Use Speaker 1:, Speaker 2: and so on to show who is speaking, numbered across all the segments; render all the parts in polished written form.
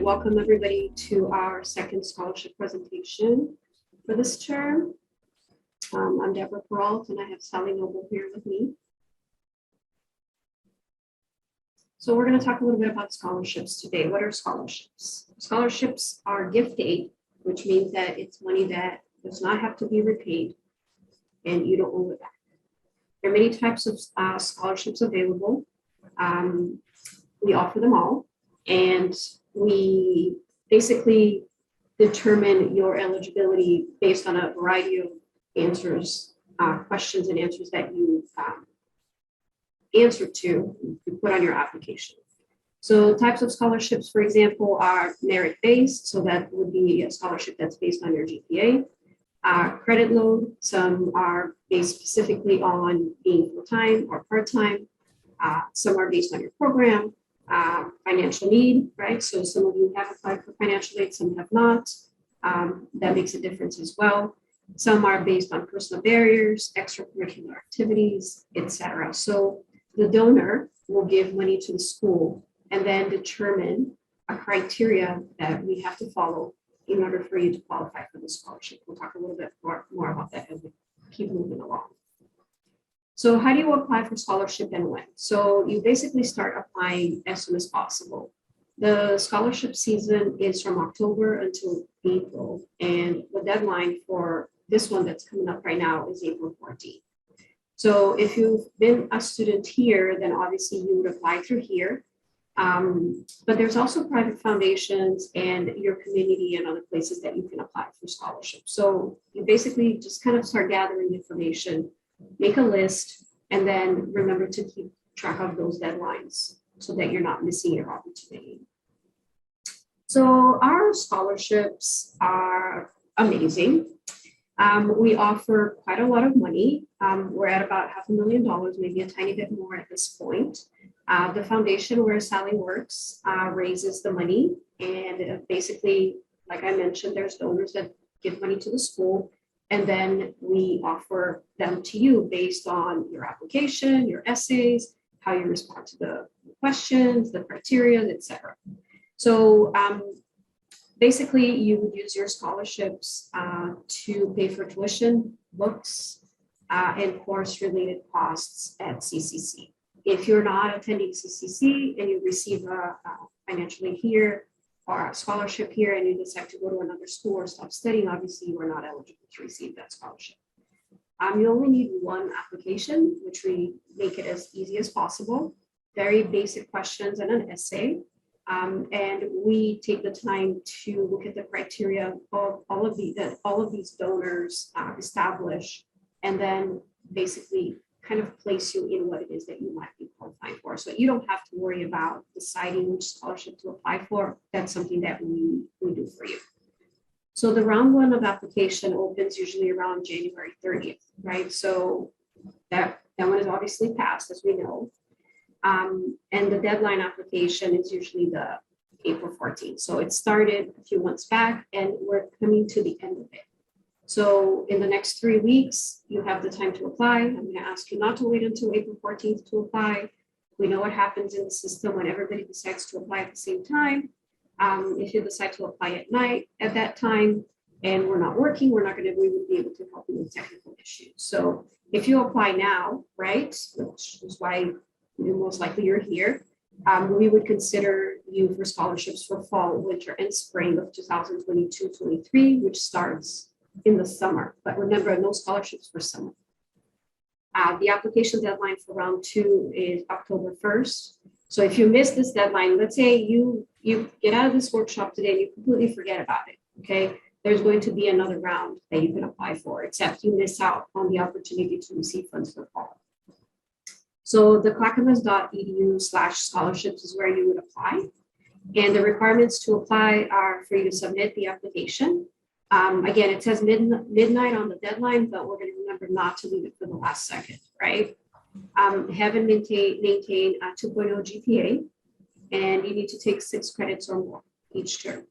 Speaker 1: welcome everybody to our second scholarship presentation for this term. I'm Deborah Peralt and I have Sally Noble here with me. So we're going to talk a little bit about scholarships today. What are scholarships? Scholarships are gift aid, which means that it's money that does not have to be repaid and you don't owe it back. There are many types of scholarships available. We offer them all, and we basically determine your eligibility based on a variety of answers, questions and answers that you answer to, you put on your application. So types of scholarships, for example, are merit-based, so that would be a scholarship that's based on your GPA. Credit load, some are based specifically on being full-time or part-time. Some are based on your program. Financial need, right? So some of you have applied for financial aid, some have not. That makes a difference as well. Some are based on personal barriers, extracurricular activities, etc. So the donor will give money to the school and then determine a criteria that we have to follow in order for you to qualify for the scholarship. We'll talk a little bit more about that as we keep moving along. So how do you apply for scholarship and when? So you basically start applying as soon as possible. The scholarship season is from October until April, and the deadline for this one that's coming up right now is April 14th. So if you've been a student here, then obviously you would apply through here. But there's also private foundations and your community and other places that you can apply for scholarships. So you basically just kind of start gathering information, make a list, and then remember to keep track of those deadlines so that you're not missing your opportunity. So our scholarships are amazing. We offer quite a lot of money. We're at about $500,000, maybe a tiny bit more at this point. The foundation where Sally works raises the money, and basically, like I mentioned, there's donors that give money to the school, and then we offer them to you based on your application, your essays, how you respond to the questions, the criteria, etc. So basically, you would use your scholarships to pay for tuition, books, and course-related costs at CCC. If you're not attending CCC and you receive a financial aid here or a scholarship here and you decide to go to another school or stop studying, obviously you are not eligible to receive that scholarship. You only need one application, which we make it as easy as possible. Very basic questions and an essay. And we take the time to look at the criteria of all of these donors establish, and then basically kind of place you in what it is that you might be qualifying for. So you don't have to worry about deciding which scholarship to apply for. That's something that we do for you. So the round one of application opens usually around January 30th, right? So that one is obviously passed, as we know. And the deadline application is usually the April 14th. So it started a few months back and we're coming to the end of it. So in the next 3 weeks, you have the time to apply. I'm going to ask you not to wait until April 14th to apply. We know what happens in the system when everybody decides to apply at the same time. If you decide to apply at night at that time and we're not working, we wouldn't be able to help you with technical issues. So if you apply now, right, which is why most likely you're here, we would consider you for scholarships for fall, winter, and spring of 2022-23, which starts in the summer. But remember, no scholarships for summer. The application deadline for round 2 is October 1st. So if you miss this deadline, let's say you get out of this workshop today and you completely forget about it, okay? There's going to be another round that you can apply for, except you miss out on the opportunity to receive funds for fall. So the clackamas.edu/scholarships is where you would apply. And the requirements to apply are for you to submit the application. Again, it says midnight on the deadline, but we're going to remember not to leave it for the last second, right? Have and maintain a 2.0 GPA, and you need to take 6 credits or more each term.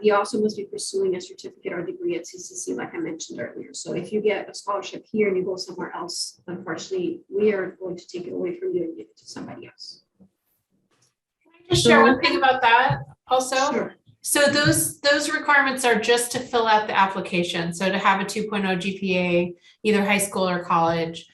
Speaker 1: You also must be pursuing a certificate or degree at CCC, like I mentioned earlier. So if you get a scholarship here and you go somewhere else, unfortunately, we are going to take it away from you and give it to somebody else.
Speaker 2: Just share one thing about that. also?
Speaker 1: Sure.
Speaker 2: So those requirements are just to fill out the application. So to have a 2.0 GPA, either high school or college,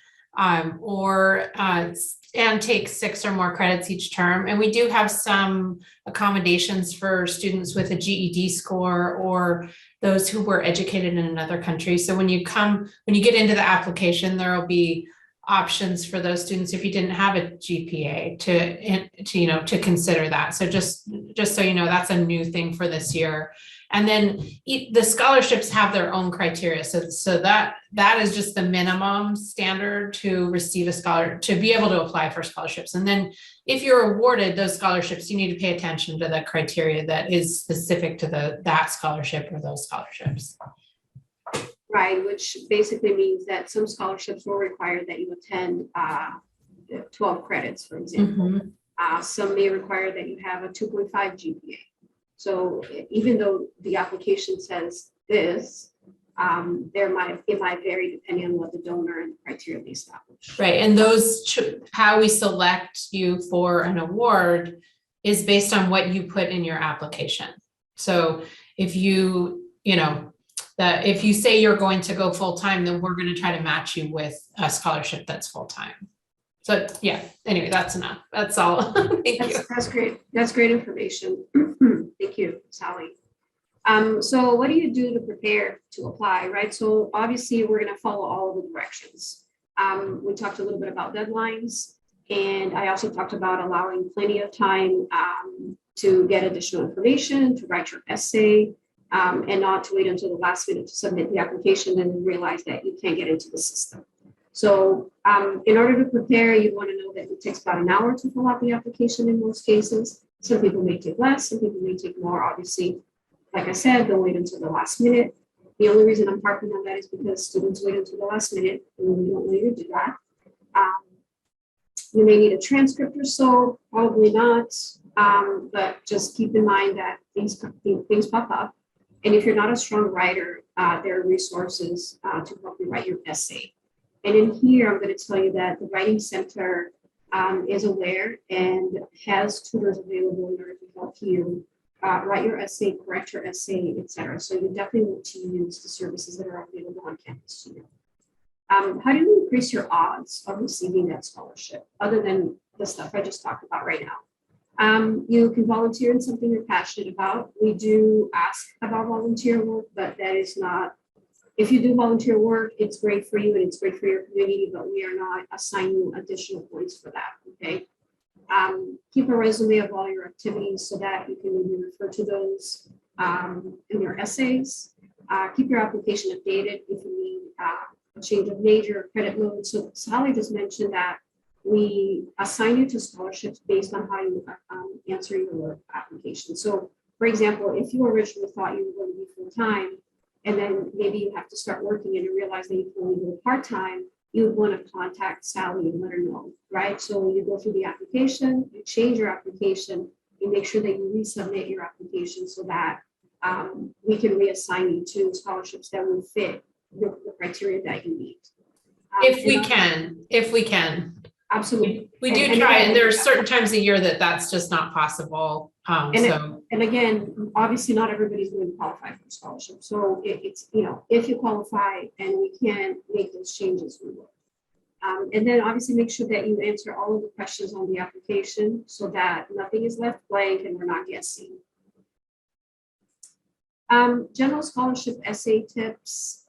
Speaker 2: and take 6 or more credits each term. And we do have some accommodations for students with a GED score or those who were educated in another country. So when you get into the application, there will be options for those students if you didn't have a GPA to consider that. So just so you know, that's a new thing for this year. And then the scholarships have their own criteria. So that is just the minimum standard to receive to be able to apply for scholarships. And then if you're awarded those scholarships, you need to pay attention to the criteria that is specific to that scholarship or those scholarships.
Speaker 1: Right, which basically means that some scholarships will require that you attend 12 credits, for example. Some may require that you have a 2.5 GPA. So even though the application says this, it might vary depending on what the donor and criteria they establish.
Speaker 2: Right, and how we select you for an award is based on what you put in your application. So if if you say you're going to go full-time, then we're going to try to match you with a scholarship that's full-time. So yeah, anyway, that's enough. That's all. Thank you.
Speaker 1: That's great. That's great information. Thank you, Sally. So what do you do to prepare to apply, right? So obviously we're going to follow all of the directions. We talked a little bit about deadlines, and I also talked about allowing plenty of time to get additional information, to write your essay, and not to wait until the last minute to submit the application and realize that you can't get into the system. So in order to prepare, you want to know that it takes about an hour to fill out the application in most cases. Some people may take less, some people may take more. Obviously, like I said, don't wait until the last minute. The only reason I'm harping on that is because students wait until the last minute, and we don't want you to do that. You may need a transcript or so, probably not, but just keep in mind that things pop up. And if you're not a strong writer, there are resources to help you write your essay. And in here, I'm going to tell you that the Writing Center is aware and has tutors available in order to help you write your essay, correct your essay, etc. So you definitely need to use the services that are available on campus to you. How do you increase your odds of receiving that scholarship, other than the stuff I just talked about right now? You can volunteer in something you're passionate about. We do ask about volunteer work, but that is not, if you do volunteer work, it's great for you and it's great for your community, but we are not assigning additional points for that, okay? Keep a resume of all your activities so that you can maybe refer to those in your essays. Keep your application updated if you need a change of major or credit load. So Sally just mentioned that we assign you to scholarships based on how you answer your application. So for example, if you originally thought you were going to be full-time, and then maybe you have to start working and you realize that you can only do part-time, you would want to contact Sally and let her know, right? So you go through the application, you change your application, you make sure that you resubmit your application so that we can reassign you to scholarships that will fit the criteria that you need.
Speaker 2: If we can.
Speaker 1: Absolutely.
Speaker 2: We do try, and there are certain times a year that's just not possible.
Speaker 1: And again, obviously not everybody's going to qualify for scholarship. So it's, if you qualify and we can make those changes, we will. And then obviously make sure that you answer all of the questions on the application so that nothing is left blank and we're not guessing. General scholarship essay tips.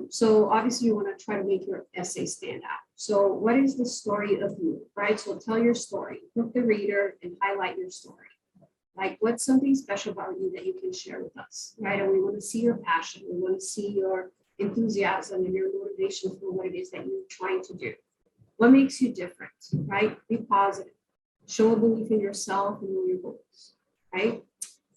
Speaker 1: So obviously you want to try to make your essay stand out. So what is the story of you, right? So tell your story, hook the reader and highlight your story. Like what's something special about you that you can share with us, right? And we want to see your passion. We want to see your enthusiasm and your motivation for what it is that you're trying to do. What makes you different, right? Be positive. Show a belief in yourself and know your goals, right?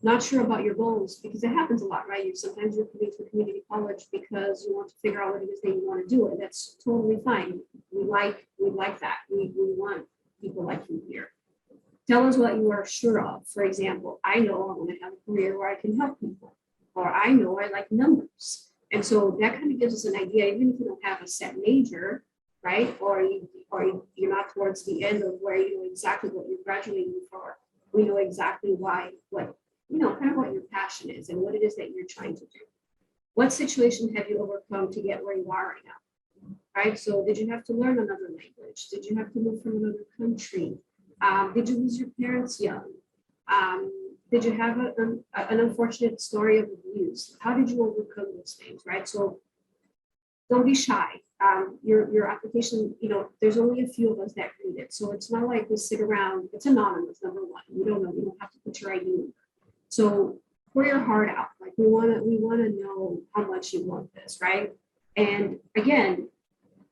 Speaker 1: Not sure about your goals because it happens a lot, right? Sometimes you're coming to a community college because you want to figure out what it is that you want to do, and that's totally fine. We like that. We want people like you here. Tell us what you are sure of. For example, I know I want to have a career where I can help people, or I know I like numbers. And so that kind of gives us an idea, even if you don't have a set major, right? Or you're not towards the end of where you know exactly what you're graduating for. we know exactly why, what, kind of what your passion is and what it is that you're trying to do. What situation have you overcome to get where you are right now? Right? So did you have to learn another language? Did you have to move from another country? Did you lose your parents young? Did you have an unfortunate story of abuse? How did you overcome those things, right? So don't be shy. Your application, there's only a few of us that read it. So it's not like we sit around, it's anonymous, number one. You don't know, you don't have to put your ID number. So pour your heart out. Like we want to know how much you want this, right? And again,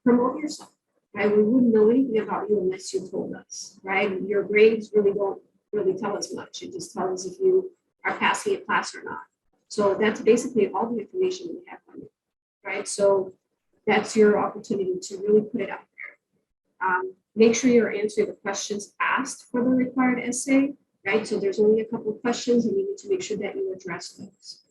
Speaker 1: promote yourself, right? We wouldn't know anything about you unless you told us, right? Your grades really don't really tell us much. It just tells us if you are passing a class or not. So that's basically all the information we have on you, right? So that's your opportunity to really put it out there. Make sure you're answering the questions asked for the required essay, right? So there's only a couple of questions and you need to make sure that you address those.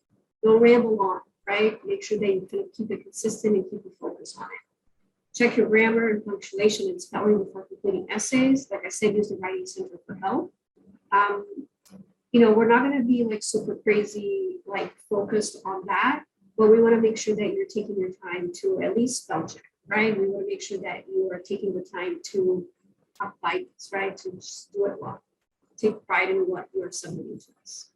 Speaker 1: Don't ramble on, right? Make sure that you kind of keep it consistent and keep a focus on it. Check your grammar and punctuation and spelling before completing essays. Like I said, use the Writing Center for help. We're not going to be like super crazy, like focused on that, but we want to make sure that you're taking your time to at least spell check, right? We want to make sure that you are taking the time to apply this, right? To just do it well. Take pride in what you're submitting to us.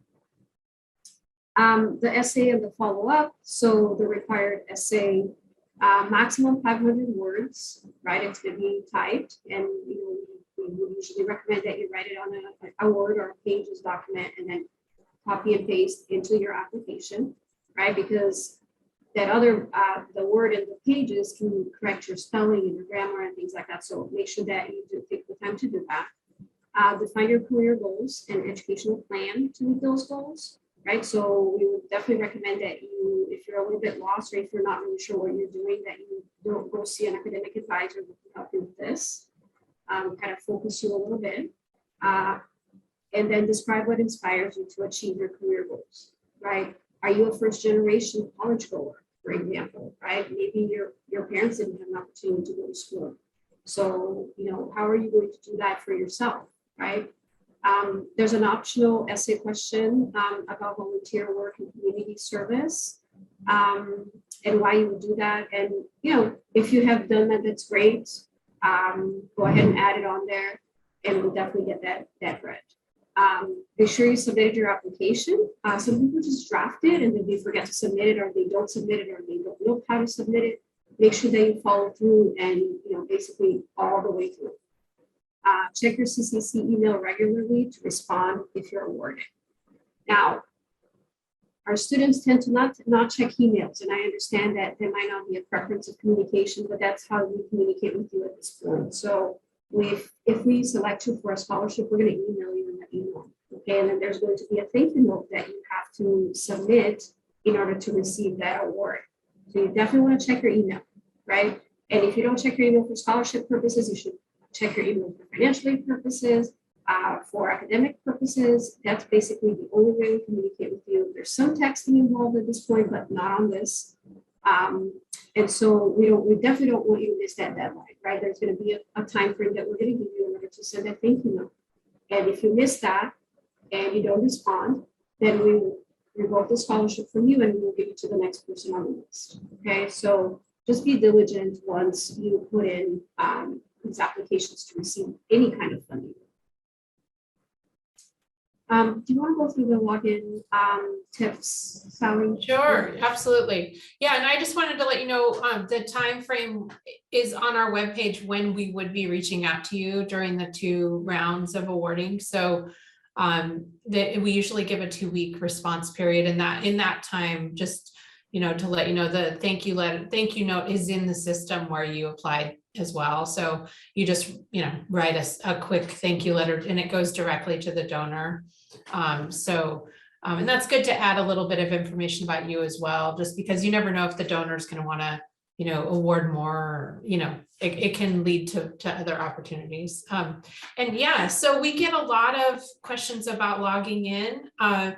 Speaker 1: The essay and the follow-up. So the required essay, maximum 500 words, right? It's going to be typed, and we would usually recommend that you write it on a Word or a Pages document and then copy and paste into your application, right? Because that other, the Word and the Pages can correct your spelling and your grammar and things like that. So make sure that you do take the time to do that. Define your career goals and educational plan to meet those goals, right? So we would definitely recommend that you, if you're a little bit lost or if you're not really sure what you're doing, that you don't go see an academic advisor who can help you with this. Kind of focus you a little bit. And then describe what inspires you to achieve your career goals, right? Are you a first generation college goer, for example, right? Maybe your parents didn't have an opportunity to go to school. So, how are you going to do that for yourself, right? There's an optional essay question about volunteer work and community service and why you would do that. And, if you have done that, that's great. Go ahead and add it on there and we'll definitely get that read. Be sure you submitted your application. Some people just draft it and then they forget to submit it or they don't submit it or they don't know how to submit it. Make sure that you follow through and, basically all the way through. Check your CCC email regularly to respond if you're awarded. Now, our students tend to not check emails, and I understand that there might not be a preference of communication, but that's how we communicate with you at this point. So if we select you for a scholarship, we're going to email you and let you know. Okay, and then there's going to be a thank you note that you have to submit in order to receive that award. So you definitely want to check your email, right? And if you don't check your email for scholarship purposes, you should check your email for financial aid purposes, for academic purposes. That's basically the only way we communicate with you. There's some texting involved at this point, but not on this. And so we definitely don't want you to miss that deadline, right? There's going to be a time frame that we're going to give you in order to send a thank you note. And if you miss that and you don't respond, then we will revoke the scholarship from you and we will give it to the next person on the list. Okay, so just be diligent once you put in these applications to receive any kind of funding. Do you want to go through the login tips, Sally?
Speaker 2: Sure, absolutely. Yeah, and I just wanted to let you know the time frame is on our webpage when we would be reaching out to you during the 2 rounds of awarding. So we usually give a 2-week response period, and in that time, just to let you know, the thank you note is in the system where you applied as well. So you just write a quick thank you letter, and it goes directly to the donor. And that's good to add a little bit of information about you as well, just because you never know if the donor is going to want to, award more, it can lead to other opportunities. And yeah, so we get a lot of questions about logging in. And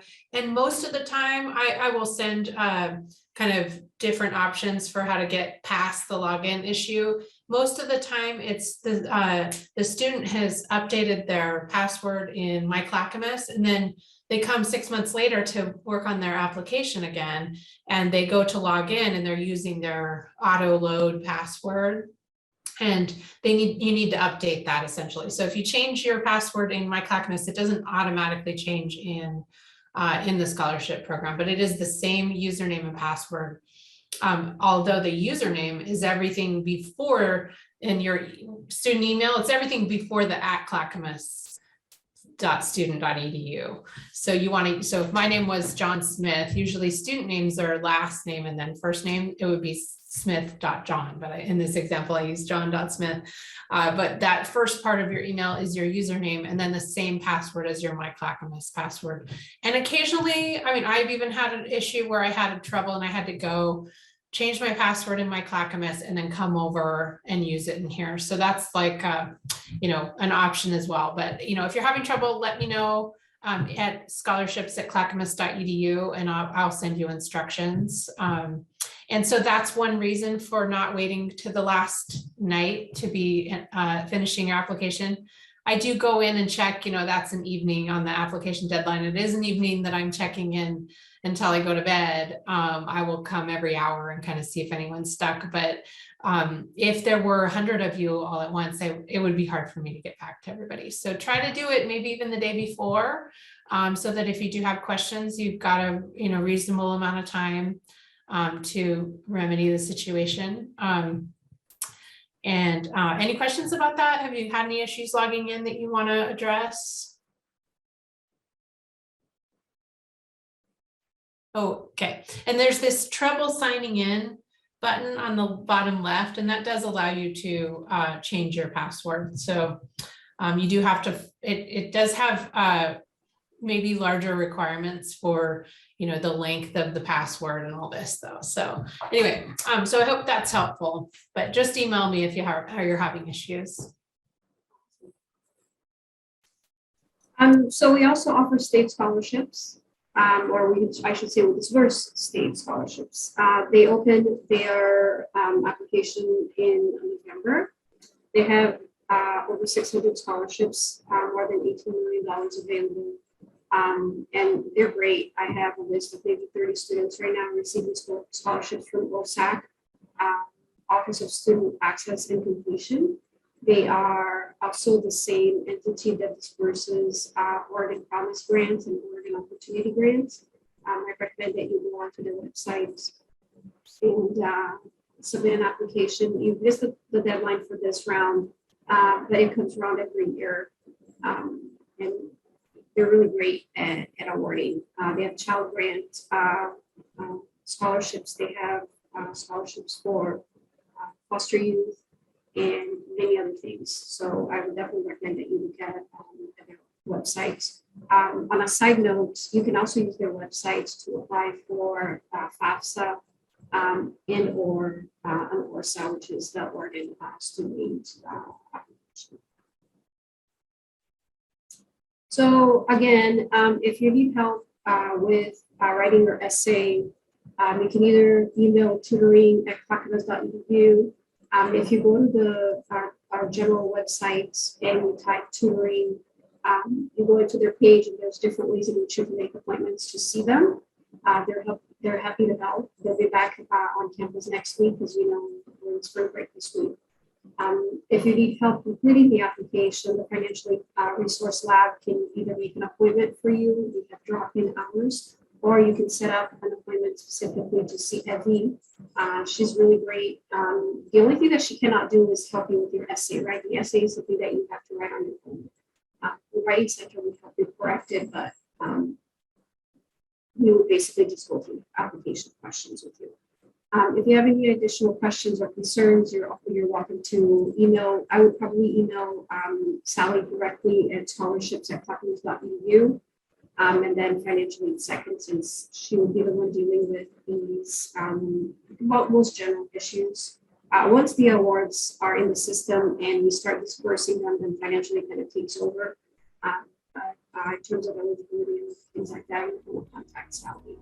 Speaker 2: most of the time I will send kind of different options for how to get past the login issue. Most of the time, it's the student has updated their password in My Clackamas, and then they come 6 months later to work on their application again, and they go to log in and they're using their auto load password. And you need to update that essentially. So if you change your password in My Clackamas, it doesn't automatically change in the scholarship program, but it is the same username and password. Although the username is everything before in your student email, it's everything before the @clackamas.student.edu. So you want to, so if my name was John Smith, usually student names are last name and then first name, it would be Smith.John, but in this example, I use John.Smith. But that first part of your email is your username and then the same password as your My Clackamas password. And occasionally, I mean, I've even had an issue where I had trouble and I had to go change my password in My Clackamas and then come over and use it in here. So that's like, you know, an option as well. But, you know, if you're having trouble, let me know at scholarships@clackamas.edu and I'll send you instructions. And so that's one reason for not waiting to the last night to be finishing your application. I do go in and check, you know, that's an evening on the application deadline. It is an evening that I'm checking in until I go to bed. I will come every hour and kind of see if anyone's stuck. But if there were 100 of you all at once, it would be hard for me to get back to everybody. So try to do it maybe even the day before, so that if you do have questions, you've got a reasonable amount of time to remedy the situation. And any questions about that? Have you had any issues logging in that you want to address? Oh, okay. And there's this trouble signing in button on the bottom left, and that does allow you to change your password. So you do have to, it does have maybe larger requirements for, you know, the length of the password and all this though. So anyway, so I hope that's helpful, but just email me if you're having issues.
Speaker 1: So we also offer state scholarships, I should say, we disperse state scholarships. They open their application in November. They have over 600 scholarships, more than $18 million available. And they're great. I have a list of maybe 30 students right now receiving scholarships from OSAC, Office of Student Access and Completion. They are also the same entity that disperses Oregon Promise Grants and Oregon Opportunity Grants. I recommend that you go onto their website and submit an application. You've missed the deadline for this round, but it comes around every year. And they're really great at awarding. They have child grant scholarships. They have scholarships for foster youth and many other things. So I would definitely recommend that you look at their website. On a side note, you can also use their website to apply for FAFSA and or an ORSA, which is the Oregon Student Application. So again, if you need help with writing your essay, you can either email tutoring@clackamas.edu. If you go to our general website and you type tutoring, you go into their page and there's different ways in which you can make appointments to see them. They're happy to help. They'll be back on campus next week, because you know we're in spring break this week. If you need help completing the application, the Financial Resource Lab can either make an appointment for you, we have drop-in hours, or you can set up an appointment specifically to see Evie. She's really great. The only thing that she cannot do is help you with your essay, right? The essay is something that you have to write on your own. The writing center would help you correct it, but we would basically just go through application questions with you. If you have any additional questions or concerns, you're welcome to email. I would probably email Sally directly at scholarships@clackamas.edu, and then financial aid second, since she will be the one dealing with these most general issues. Once the awards are in the system and we start dispersing them, then financial aid kind of takes over. In terms of eligibility and things like that, we will contact Sally.